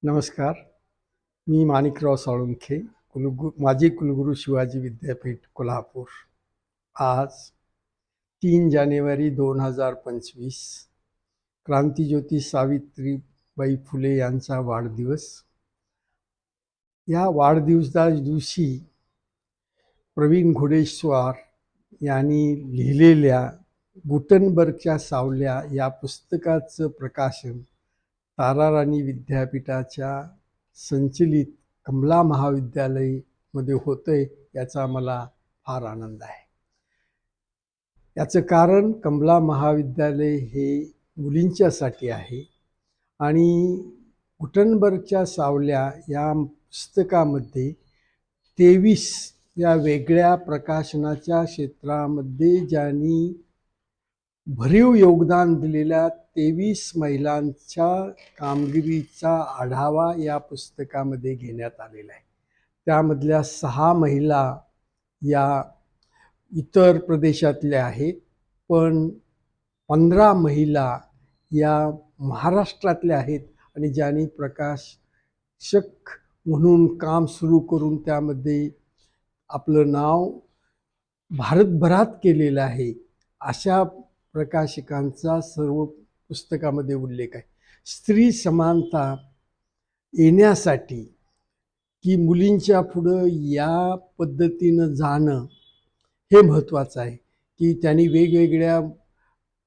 नमस्कार. मी माणिकराव साळुंखे, माजी कुलगुरू शिवाजी विद्यापीठ कोल्हापूर. आज 3 जानेवारी 2025 क्रांतीज्योती सावित्रीबाई फुले यांचा वाढदिवस. या वाढदिवसा दिवशी प्रवीण घोडेस्वार यांनी लिहिलेल्या गुटनबर्गच्या सावल्या या पुस्तकाचं प्रकाशन ताराराणी विद्यापीठाच्या संचलित कमला महाविद्यालयामध्ये होतंय, याचा मला फार आनंद आहे. याचं कारण कमला महाविद्यालय हे मुलींच्यासाठी आहे आणि गुटनबर्गच्या सावल्या या पुस्तकामध्ये 23 या वेगळ्या प्रकाशनाच्या क्षेत्रामध्ये ज्यांनी भरीव योगदान दिलेल्या 23 महिलांच्या कामगिरीचा आढावा या पुस्तकामध्ये घेण्यात आलेला आहे. त्यामधल्या 6 महिला या इतर प्रदेशातल्या आहेत, पण 15 महिला या महाराष्ट्रातल्या आहेत आणि ज्यांनी प्रकाशक म्हणून काम सुरू करून त्यामध्ये आपलं नाव भारतभरात केलेलं आहे. अशा प्रकाशकांचा सर्व पुस्तकामध्ये उल्लेख आहे. स्त्री समानता येण्यासाठी की मुलींच्या पुढं या पद्धतीनं जाणं हे महत्त्वाचं आहे की त्यांनी वेगवेगळ्या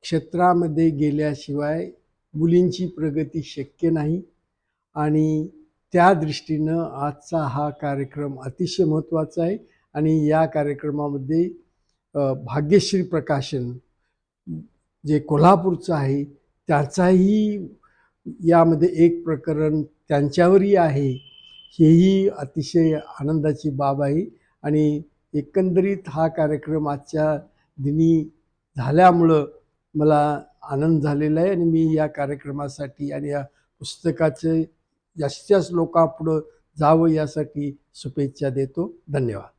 क्षेत्रामध्ये गेल्याशिवाय मुलींची प्रगती शक्य नाही. आणि त्या दृष्टीनं आजचा हा कार्यक्रम अतिशय महत्त्वाचा आहे. आणि या कार्यक्रमामध्ये भाग्यश्री प्रकाशन जे कोल्हापूरचं आहे त्याचाही यामध्ये एक प्रकरण त्यांच्यावरही आहे. हेही अतिशय आनंदाची बाब आहे. आणि एकंदरीत हा कार्यक्रम आजच्या दिनी झाल्यामुळं मला आनंद झालेला आहे आणि मी या कार्यक्रमासाठी आणि या पुस्तकाचं जास्तीत जास्त लोकांपुढं जावं यासाठी शुभेच्छा देतो. धन्यवाद.